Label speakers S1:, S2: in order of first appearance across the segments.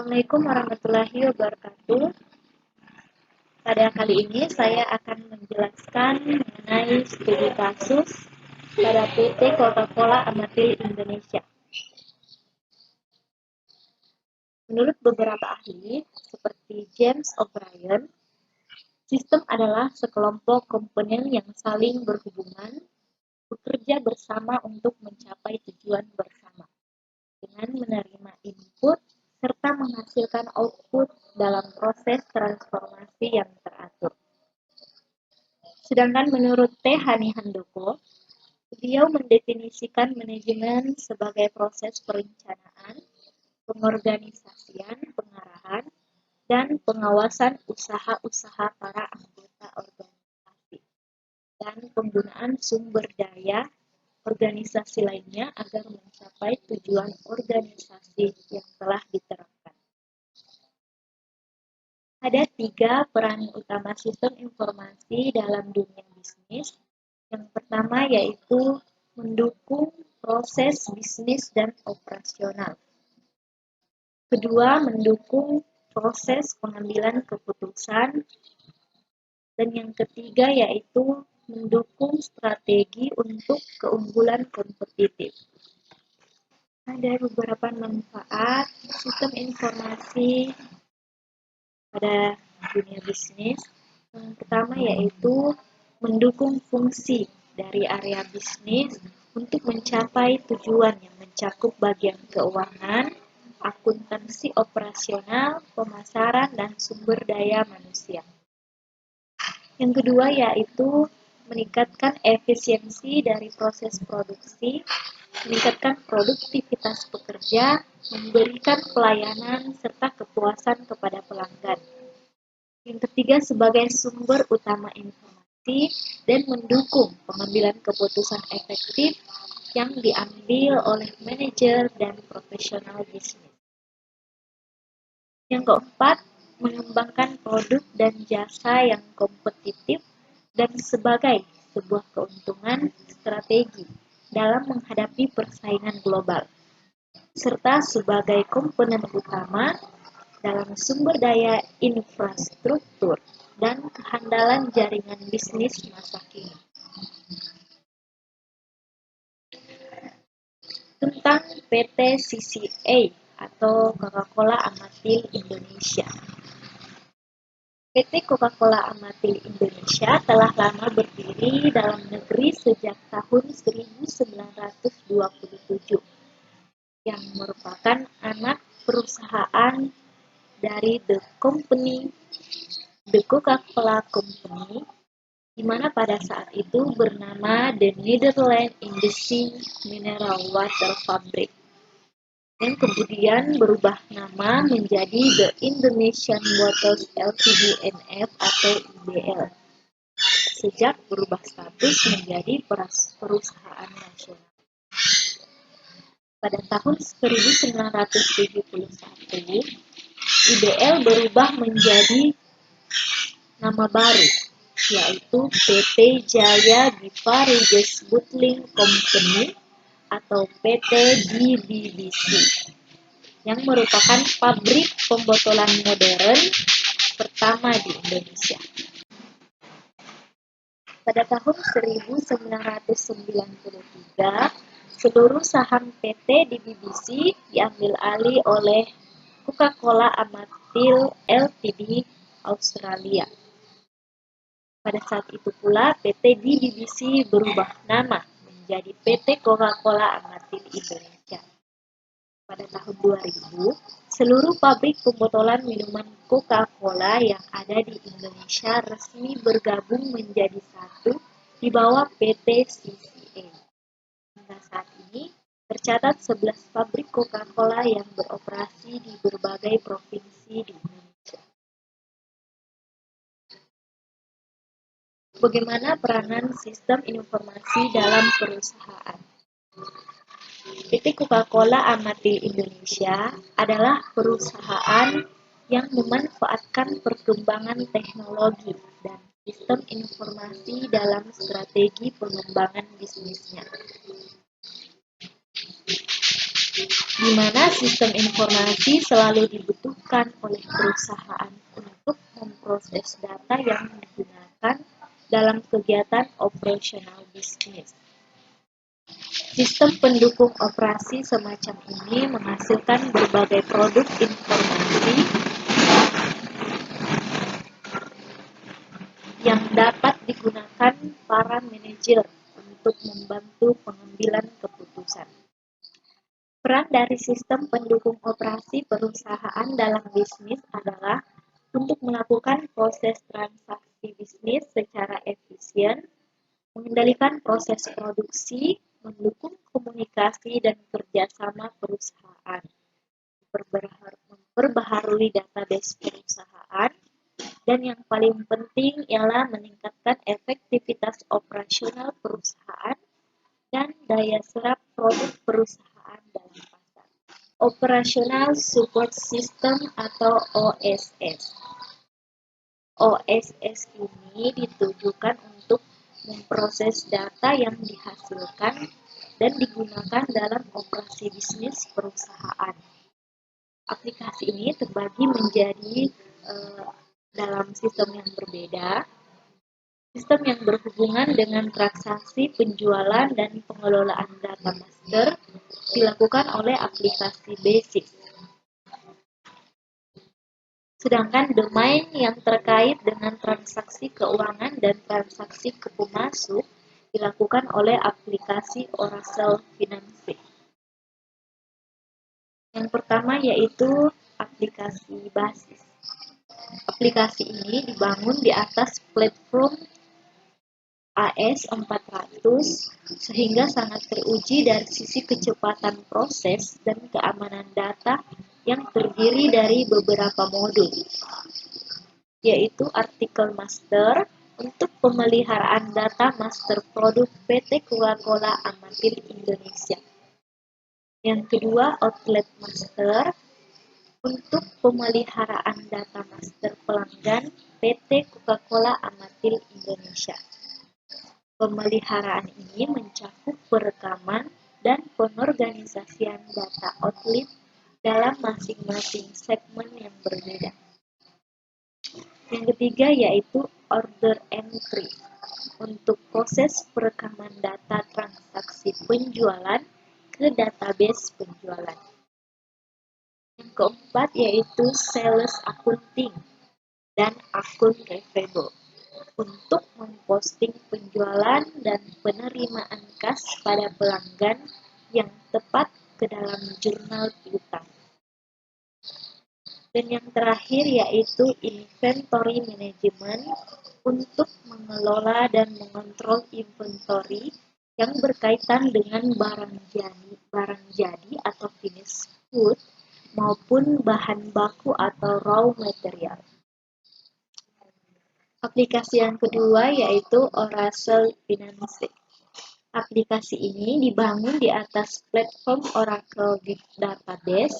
S1: Assalamualaikum warahmatullahi wabarakatuh. Pada kali ini saya akan menjelaskan mengenai studi kasus pada PT Coca-Cola Amatil Indonesia. Menurut beberapa ahli, seperti James O'Brien, sistem adalah sekelompok komponen yang saling berhubungan, bekerja bersama untuk mencapai tujuan bersama, dengan menerima input serta menghasilkan output dalam proses transformasi yang teratur. Sedangkan menurut T. Hani Handoko, beliau mendefinisikan manajemen sebagai proses perencanaan, pengorganisasian, pengarahan, dan pengawasan usaha-usaha para anggota organisasi, dan penggunaan sumber daya organisasi lainnya agar mencapai tujuan organisasi yang telah diterapkan. Ada 3 peran utama sistem informasi dalam dunia bisnis. Yang pertama yaitu mendukung proses bisnis dan operasional. Kedua, mendukung proses pengambilan keputusan. Dan yang ketiga yaitu mendukung strategi untuk keunggulan kompetitif. Ada beberapa manfaat sistem informasi pada dunia bisnis. Yang pertama yaitu mendukung fungsi dari area bisnis untuk mencapai tujuan yang mencakup bagian keuangan, akuntansi operasional, pemasaran, dan sumber daya manusia. Yang kedua yaitu meningkatkan efisiensi dari proses produksi, meningkatkan produktivitas pekerja, memberikan pelayanan serta kepuasan kepada pelanggan. Yang ketiga sebagai sumber utama informasi dan mendukung pengambilan keputusan efektif yang diambil oleh manajer dan profesional bisnis. Yang keempat, mengembangkan produk dan jasa yang kompetitif dan sebagai sebuah keuntungan strategi dalam menghadapi persaingan global, serta sebagai komponen utama dalam sumber daya infrastruktur dan kehandalan jaringan bisnis masa kini. Tentang PT CCA atau Coca-Cola Amatil Indonesia. PT Coca-Cola Amatil Indonesia telah lama berdiri dalam negeri sejak tahun 1927, yang merupakan anak perusahaan dari The Coca-Cola Company, di mana pada saat itu bernama The Netherlands Industrie Mineral Water Fabric, yang kemudian berubah nama menjadi The Indonesian Bottles Ltd NF atau IBL, sejak berubah status menjadi perusahaan nasional. Pada tahun 1971, IBL berubah menjadi nama baru, yaitu PT Jaya Beverages Bottling Company atau PT DBBC, yang merupakan pabrik pembotolan modern pertama di Indonesia. Pada tahun 1993, seluruh saham PT DBBC diambil alih oleh Coca-Cola Amatil Ltd Australia. Pada saat itu pula PT DBBC berubah nama menjadi PT Coca-Cola Amatil Indonesia. Pada tahun 2000, seluruh pabrik pembotolan minuman Coca-Cola yang ada di Indonesia resmi bergabung menjadi satu di bawah PT CCA. Hingga saat ini, tercatat 11 pabrik Coca-Cola yang beroperasi di berbagai provinsi di Indonesia. Bagaimana peranan sistem informasi dalam perusahaan? PT Coca-Cola Amatil Indonesia adalah perusahaan yang memanfaatkan perkembangan teknologi dan sistem informasi dalam strategi pengembangan bisnisnya. di mana sistem informasi selalu dibutuhkan oleh perusahaan untuk memproses data yang digunakan dalam kegiatan operasional bisnis. Sistem pendukung operasi semacam ini menghasilkan berbagai produk informasi yang dapat digunakan para manajer untuk membantu pengambilan keputusan. Peran dari sistem pendukung operasi perusahaan dalam bisnis adalah untuk melakukan proses transaksi bisnis secara efisien, mengendalikan proses produksi, mendukung komunikasi dan kerjasama perusahaan, memperbaharui database perusahaan, dan yang paling penting ialah meningkatkan efektivitas operasional perusahaan dan daya serap produk perusahaan dalam pasar. Operational Support System atau OSS. OSS ini ditujukan untuk memproses data yang dihasilkan dan digunakan dalam operasi bisnis perusahaan. Aplikasi ini terbagi menjadi dalam sistem yang berbeda. Sistem yang berhubungan dengan transaksi penjualan dan pengelolaan data master dilakukan oleh aplikasi basic. Sedangkan domain yang terkait dengan transaksi keuangan dan transaksi kepu masuk dilakukan oleh aplikasi Oracle Finance. Yang pertama yaitu aplikasi basis. Aplikasi ini dibangun di atas platform AS400 sehingga sangat teruji dari sisi kecepatan proses dan keamanan data yang terdiri dari beberapa modul, yaitu artikel master untuk pemeliharaan data master produk PT Coca-Cola Amatil Indonesia. Yang kedua, outlet master untuk pemeliharaan data master pelanggan PT Coca-Cola Amatil Indonesia. Pemeliharaan ini mencakup perekaman dan pengorganisasian data outlet dalam masing-masing segmen yang berbeda. Yang ketiga yaitu order entry untuk proses perekaman data transaksi penjualan ke database penjualan. Yang keempat yaitu sales accounting dan akun receivable untuk memposting penjualan dan penerimaan kas pada pelanggan yang tepat ke dalam jurnal piutang. Dan yang terakhir yaitu inventory management untuk mengelola dan mengontrol inventory yang berkaitan dengan barang jadi atau finished good maupun bahan baku atau raw material. Aplikasi yang kedua yaitu Oracle Finance. Aplikasi ini dibangun di atas platform Oracle Database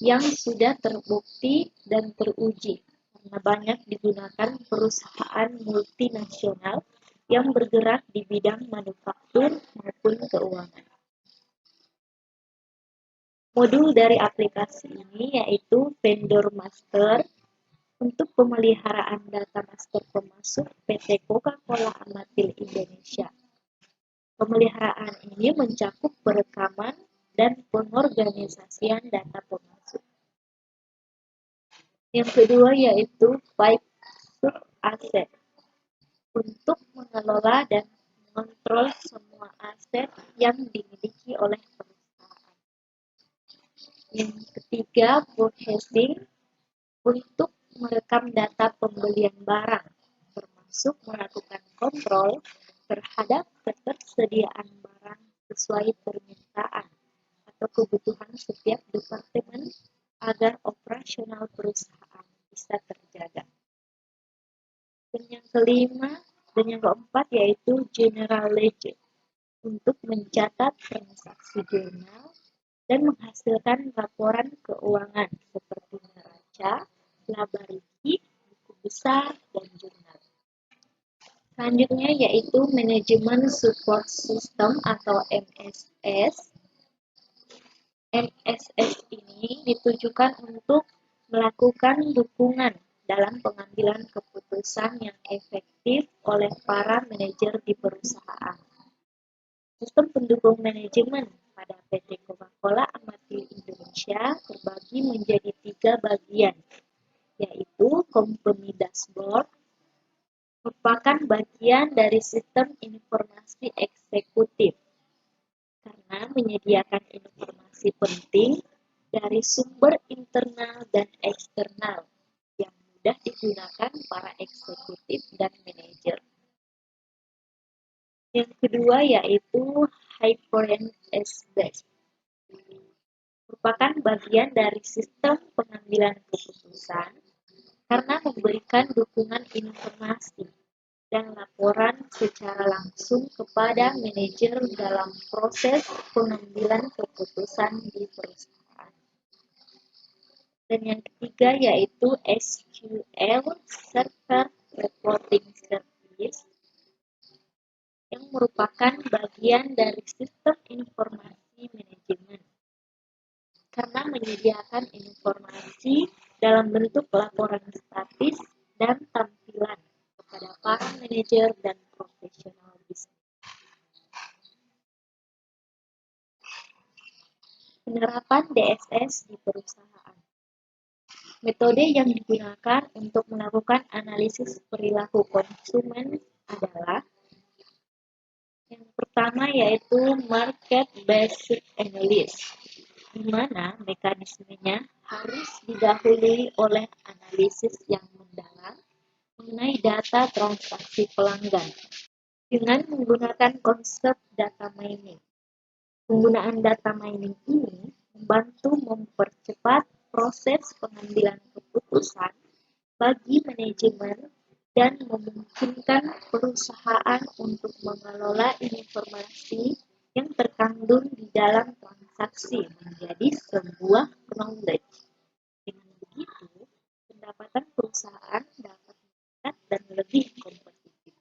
S1: yang sudah terbukti dan teruji karena banyak digunakan perusahaan multinasional yang bergerak di bidang manufaktur maupun keuangan. Modul dari aplikasi ini yaitu Vendor Master untuk pemeliharaan data master pemasok PT Coca-Cola Amatil Indonesia. Pemeliharaan ini mencakup perekaman dan pengorganisasian data pemasok. Yang kedua yaitu Fixed Asset untuk mengelola dan mengontrol semua aset yang dimiliki oleh perusahaan. Yang ketiga, Purchasing untuk merekam data pembelian barang, termasuk melakukan kontrol terhadap ketersediaan barang sesuai permintaan atau kebutuhan setiap departemen agar operasional perusahaan bisa terjaga. Dan yang kelima dan yang keempat yaitu General Ledger untuk mencatat transaksi jurnal dan menghasilkan laporan keuangan seperti neraca, laba rugi, buku besar, dan jurnal. Selanjutnya yaitu Management Support System atau MSS. NSS ini ditujukan untuk melakukan dukungan dalam pengambilan keputusan yang efektif oleh para manajer di perusahaan. Sistem pendukung manajemen pada PT Coca-Cola Amatil Indonesia terbagi menjadi 3 bagian, yaitu Company Dashboard, merupakan bagian dari sistem informasi eksekutif karena menyediakan informasi penting dari sumber internal dan eksternal yang mudah digunakan para eksekutif dan manajer. Yang kedua yaitu Hyperend S-Base, merupakan bagian dari sistem pengambilan keputusan karena memberikan dukungan informasi dan laporan secara langsung kepada manajer dalam proses pengambilan keputusan di perusahaan. Dan yang ketiga yaitu SQL Server Reporting Service, yang merupakan bagian dari sistem informasi manajemen karena menyediakan informasi dalam bentuk laporan statis dan tampilan kepada para manajer dan profesional bisnis. Penerapan DSS di perusahaan. Metode yang digunakan untuk melakukan analisis perilaku konsumen adalah yang pertama yaitu Market Based Analysis, di mana mekanismenya harus didahului oleh analisis yang mendalam mengenai data transaksi pelanggan dengan menggunakan konsep data mining. Penggunaan data mining ini membantu mempercepat proses pengambilan keputusan bagi manajemen dan memungkinkan perusahaan untuk mengelola informasi yang terkandung di dalam transaksi menjadi sebuah knowledge. Dengan begitu, pendapatan perusahaan dapat meningkat dan lebih kompetitif.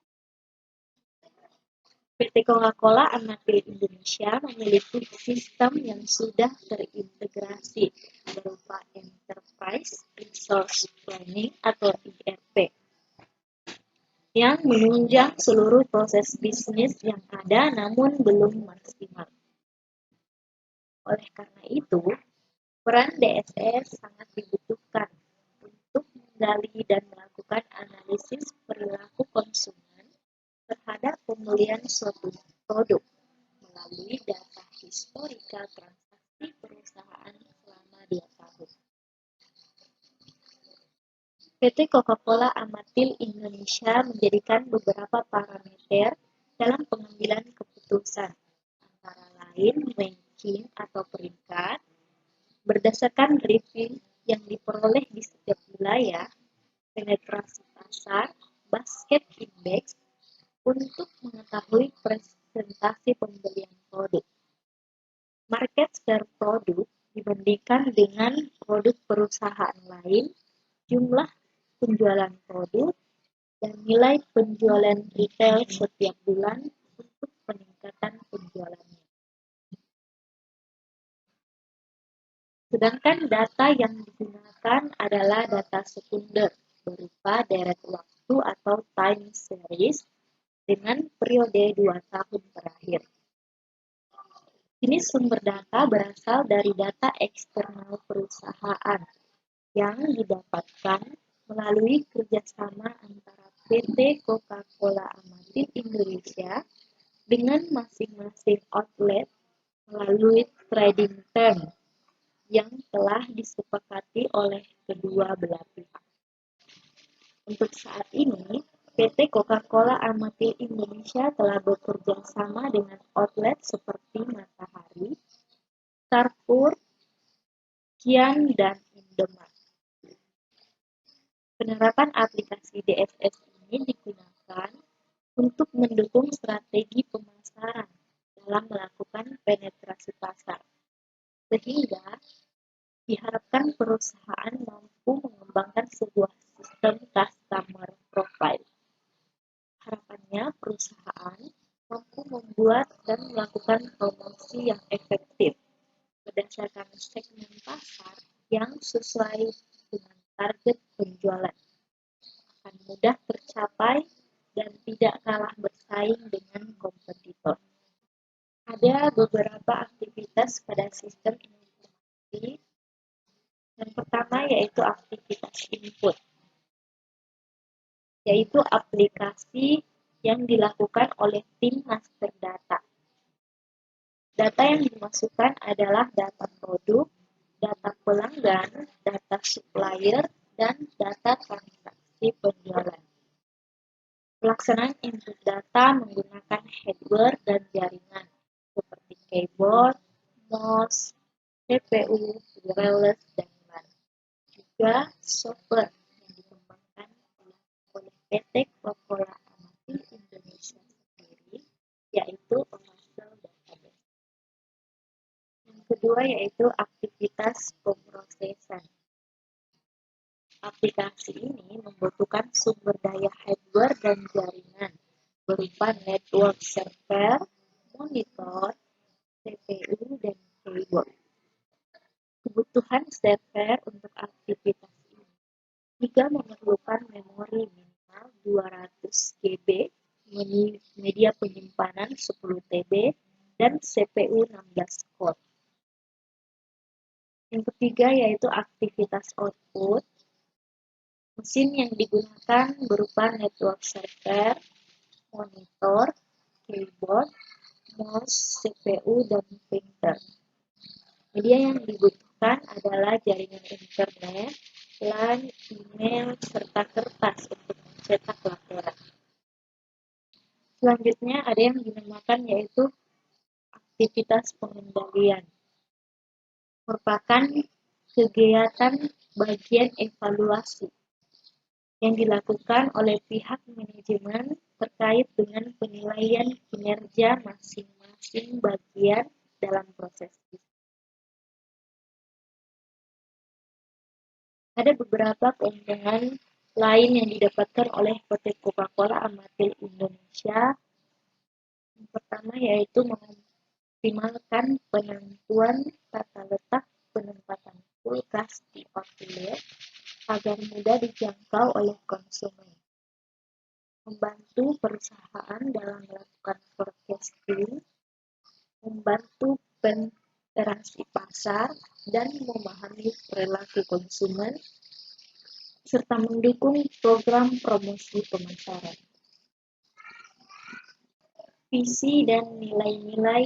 S1: PT Coca-Cola Amatil Indonesia memiliki sistem yang sudah terintegrasi berupa Enterprise Resource Planning atau ERP yang menunjang seluruh proses bisnis yang ada namun belum maksimal. Oleh karena itu, peran DSS sangat dibutuhkan untuk menggali dan melakukan analisis perilaku konsumen terhadap pembelian suatu produk melalui data historikal transaksi perusahaan selama 2 tahun. PT Coca-Cola Amatil Indonesia menjadikan beberapa parameter dalam pengambilan keputusan, antara lain ranking atau peringkat, berdasarkan review yang diperoleh di setiap wilayah, penetrasi pasar, basket index, untuk mengetahui presentasi pembelian produk. Market share produk dibandingkan dengan produk perusahaan lain, jumlah penjualan produk, dan nilai penjualan retail setiap bulan untuk peningkatan penjualannya. Sedangkan data yang digunakan adalah data sekunder berupa deret waktu atau time series dengan periode 2 tahun terakhir. Ini sumber data berasal dari data eksternal perusahaan yang didapatkan melalui kerjasama antara PT Coca-Cola Amatil Indonesia dengan masing-masing outlet melalui trading term yang telah disepakati oleh kedua belah pihak. Untuk saat ini, PT Coca-Cola Amatil Indonesia telah bekerja sama dengan outlet seperti Matahari, Carrefour, Kian, dan Indomart. Penerapan aplikasi DSS ini digunakan untuk mendukung strategi pemasaran dalam melakukan penetrasi pasar, sehingga diharapkan perusahaan mampu mengembangkan sebuah sistem customer profile. Harapannya perusahaan mampu membuat dan melakukan promosi yang efektif berdasarkan segmen pasar yang sesuai dengan target penjualan, akan mudah tercapai dan tidak kalah bersaing dengan kompetitor. Ada beberapa aktivitas pada sistem informasi. Yang pertama yaitu aktivitas input, yaitu aplikasi yang dilakukan oleh tim master data. Data yang dimasukkan adalah data produk, data pelanggan, data supplier, dan data transaksi penjualan. Pelaksanaan input data menggunakan hardware dan jaringan seperti keyboard, mouse, CPU, wireless, dan LAN. Juga software yang dikembangkan oleh PT Coca-Cola Amatil Indonesia sendiri, yaitu Oracle Database. Yang kedua yaitu aktivitas pemrosesan. Aplikasi ini membutuhkan sumber daya hardware dan jaringan berupa network server, monitor, CPU, dan keyboard. Kebutuhan server untuk aktivitas ini juga memerlukan memori minimal 200 GB, media penyimpanan 10 TB, dan CPU 16 core. Yang ketiga yaitu aktivitas output. Mesin yang digunakan berupa network server, monitor, keyboard, mouse, CPU, dan printer. Media yang dibutuhkan adalah jaringan internet, LAN, email, serta kertas untuk mencetak laporan. Selanjutnya ada yang dinamakan yaitu aktivitas pengendalian. Merupakan kegiatan bagian evaluasi yang dilakukan oleh pihak manajemen terkait dengan penilaian kinerja masing-masing bagian dalam proses bisnis. Ada beberapa keuntungan lain yang didapatkan oleh PT Coca-Cola Amatil Indonesia. Yang pertama yaitu mengoptimalkan penentuan tata letak penempatan kulkas di outlet agar mudah dijangkau oleh konsumen. Membantu perusahaan dalam melakukan forecasting, membantu penetrasi pasar, dan memahami perilaku konsumen, serta mendukung program promosi pemasaran. Visi dan nilai-nilai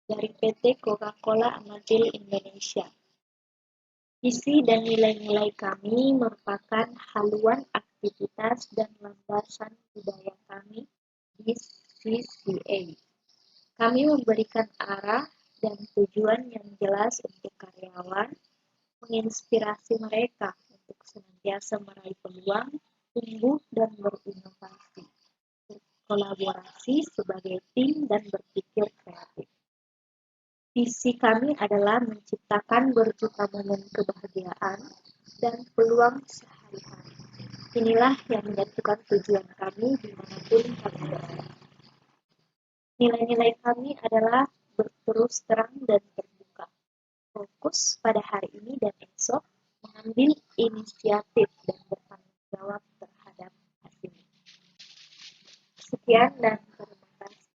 S1: dari PT Coca-Cola Amatil Indonesia. Visi dan nilai-nilai kami merupakan haluan aktivitas dan landasan budaya kami di CCA. Kami memberikan arah dan tujuan yang jelas untuk karyawan, menginspirasi mereka untuk senantiasa meraih peluang, tumbuh dan berinovasi, berkolaborasi sebagai tim dan berpikir kreatif. Visi kami adalah menciptakan berjuta momen kebahagiaan dan peluang sehari-hari. Inilah yang menentukan tujuan kami dimanapun kami berada. Nilai-nilai kami adalah berterus terang dan terbuka, fokus pada hari ini dan esok, mengambil inisiatif dan bertanggung jawab terhadap hasilnya. Sekian dan terima kasih.